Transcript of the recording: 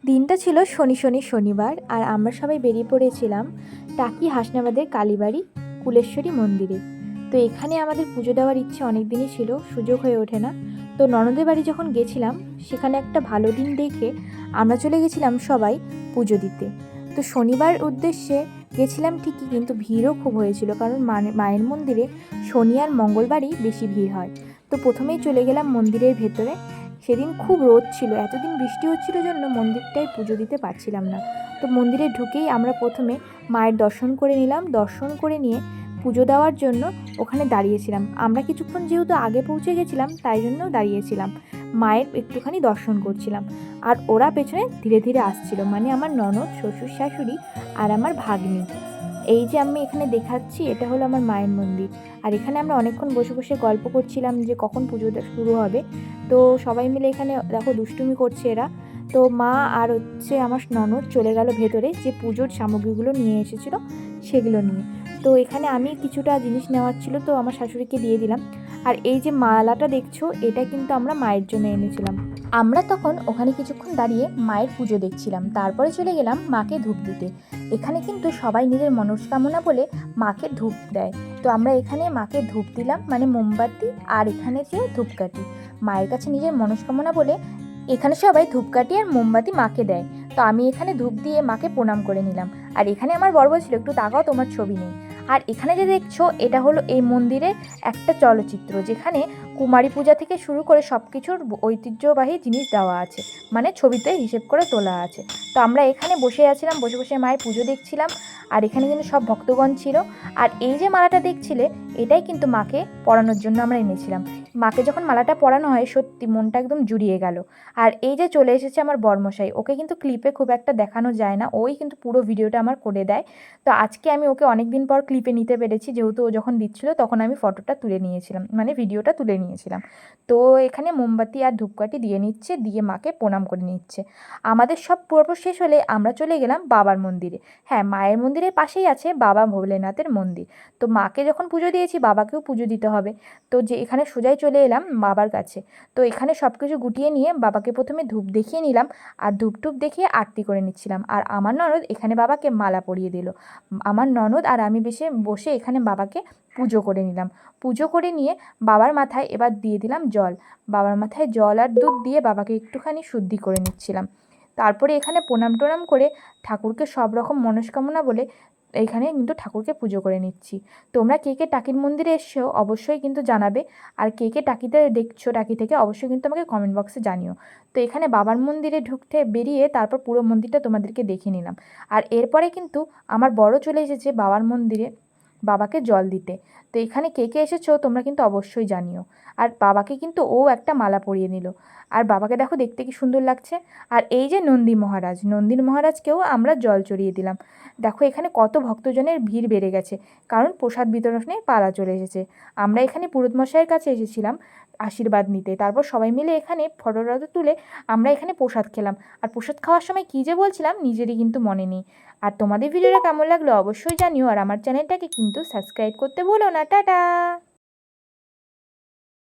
দিনটা ছিল শনিবার আর আমরা সবাই বেরিয়ে পড়েছিলাম টাকি হাসনাবাদের কালীবাড়ি কুলেশ্বরী মন্দিরে। তো এখানে আমাদের পুজো দেওয়ার ইচ্ছে অনেক দিনই ছিল, সুযোগ হয়ে ওঠে না। তো ননদের বাড়ি যখন গেছিলাম সেখানে একটা ভালো দিন দেখে আমরা চলে গেছিলাম সবাই পুজো দিতে। তো শনিবার উদ্দেশ্যে গেছিলাম ঠিকই, কিন্তু ভিড়ও খুব হয়েছিল, কারণ মায়ের মন্দিরে শনি আর মঙ্গলবারই বেশি ভিড় হয়। তো প্রথমেই চলে গেলাম মন্দিরের ভেতরে। সেদিন খুব রোদ ছিল, এতদিন বৃষ্টি হচ্ছিল জন্য মন্দিরটায় পুজো দিতে পারছিলাম না। তো মন্দিরে ঢুকেই আমরা প্রথমে মায়ের দর্শন করে নিলাম। দর্শন করে নিয়ে পুজো দেওয়ার জন্য ওখানে দাঁড়িয়েছিলাম। আমরা কিছুক্ষণ যেহেতু আগে পৌঁছে গেছিলাম তাই জন্য দাঁড়িয়েছিলাম, মায়ের একটুখানি দর্শন করছিলাম। আর ওরা পেছনে ধীরে ধীরে আসছিল, মানে আমার ননদ, শ্বশুর শাশুড়ি আর আমার ভাগ্নি। এই যে আমি এখানে দেখাচ্ছি এটা হলো আমার মায়ের মন্দির। আর এখানে আমরা অনেকক্ষণ বসে বসে গল্প করছিলাম যে কখন পুজোটা শুরু হবে। তো সবাই মিলে এখানে দেখো দুষ্টুমি করছে এরা। তো মা আর আমার ননদ চলে গেল ভেতরে, যে পুজোর সামগ্রীগুলো নিয়ে এসেছিলো সেগুলো নিয়ে। তো এখানে আমি কিছুটা জিনিস নেওয়ার ছিল, তো আমার শাশুড়িকে দিয়ে দিলাম। আর এই যে মালাটা দেখছো এটা কিন্তু আমরা মায়ের জন্য এনেছিলাম। আমরা তখন ওখানে কিছুক্ষণ দাঁড়িয়ে মায়ের পুজো দেখছিলাম, তারপরে চলে গেলাম মাকে ধূপ দিতে। এখানে কিন্তু সবাই নিজের মনস্কামনা বলে মাকে ধূপ দেয়। তো আমরা এখানে মাকে ধূপ দিলাম, মানে মোমবাতি, আর এখানে যে ধূপকাঠি মায়ের কাছে নিজের মনস্কামনা বলে এখানে সবাই ধূপকাঠি আর মোমবাতি মাকে দেয়। তো আমি এখানে ধূপ দিয়ে মাকে প্রণাম করে নিলাম। আর এখানে আমার বর বলছিল একটু তাকাও, তোমার ছবি নেই। আর এখানে যে দেখছো এটা হলো এই মন্দিরের একটা চলচ্চিত্র, যেখানে কুমারী পূজা থেকে শুরু করে সব কিছুর ঐতিহ্যবাহী জিনিস দেওয়া আছে, মানে ছবিতে হিসেব করে তোলা আছে। তো আমরা এখানে বসে আছিলাম, বসে বসে মায়ের পুজো দেখছিলাম। আর এখানে কিন্তু সব ভক্তগণ ছিল। আর এই যে মালাটা দেখছিলে এটাই কিন্তু মাকে পরানোর জন্য আমরা এনেছিলাম। মাকে যখন মালাটা পরানো হয় সত্যি মনটা একদম জুড়িয়ে গেল। আর এই যে চলে এসেছে আমার বরমশাই, ওকে কিন্তু ক্লিপে খুব একটা দেখানো যায় না, ওই কিন্তু পুরো ভিডিওটা আমার করে দেয়। তো আজকে আমি ওকে অনেক দিন পর ক্লিপে নিতে পেরেছি, যেহেতু ও যখন দিচ্ছিল তখন আমি ফটোটা তুলে নিয়েছিলাম, মানে ভিডিওটা তুলে নিয়েছিলাম। তো এখানে মোমবাতি আর ধূপকাঠি দিয়ে নিচ্ছে, দিয়ে মাকে প্রণাম করে নিচ্ছে। আমাদের সব পর্ব শেষ হলে আমরা চলে গেলাম বাবার মন্দিরে। হ্যাঁ, মায়ের মন্দিরের পাশেই আছে বাবা ভোলেনাথের মন্দির। তো মাকে যখন পুজো দিয়েছি বাবাকেও পুজো দিতে হবে। তো যে এখানে সোজাই চলে এলাম বাবার কাছে। তো এখানে সব কিছু গুটিয়ে নিয়ে বাবাকে প্রথমে ধূপ দেখিয়ে নিলাম, আর ধূপ টুপ দেখিয়ে আরতি করে নিচ্ছিলাম। আর আমার ননদ এখানে বাবাকে মালা পরিয়ে দিল। আমার ননদ আর আমি বসে এখানে বাবাকে পুজো করে নিলাম। পুজো করে নিয়ে বাবার মাথায় এবার দিয়ে দিলাম জল। বাবার মাথায় জল আর দুধ দিয়ে বাবাকে একটুখানি শুদ্ধি করে নিচ্ছিলাম। তারপরে এখানে প্রণাম টোনাম করে ঠাকুরকে সব রকম মনস্কামনা বলে এইখানে কিন্তু ঠাকুরকে পুজো করে নিচ্ছি। তোমরা কে কে টাকির মন্দিরে এসছো অবশ্যই কিন্তু জানাবে। আর কে কে টাকিতে দেখছো টাকি থেকে অবশ্যই কিন্তু আমাকে কমেন্ট বক্সে জানিও। তো এখানে বাবার মন্দিরে ঢুকতে বেরিয়ে তারপর পুরো মন্দিরটা তোমাদেরকে দেখিয়ে নিলাম। আর এরপরে কিন্তু আমার বড় চলে এসেছে বাবার মন্দিরে বাবাকে জল দিতে। তো এখানে কে কে এসেছো তোমরা কিন্তু অবশ্যই জানিও। আর বাবাকে কিন্তু ও একটা মালা পরিয়ে নিল। আর বাবাকে দেখো দেখতে কি সুন্দর লাগছে। আর এই যে নন্দী মহারাজকেও আমরা জল চড়িয়ে দিলাম। দেখো এখানে কত ভক্তজনের ভিড় বেড়ে গেছে, কারণ প্রসাদ বিতরণে পালা চলে এসেছে। আমরা এখানে পুরোহিত মশাইয়ের কাছে এসেছিলাম আশীর্বাদ নিতে। তারপর সবাই মিলে এখানে ফটো টটো তুলে আমরা এখানে প্রসাদ খেলাম। আর প্রসাদ খাওয়ার সময় কী যে বলছিলাম নিজেরই কিন্তু মনে নেই। আর তোমাদের ভিডিওটা কেমন লাগলো অবশ্যই জানিও, আর আমার চ্যানেলটাকে কিন্তু সাবস্ক্রাইব করতে ভুলো না। টাটা।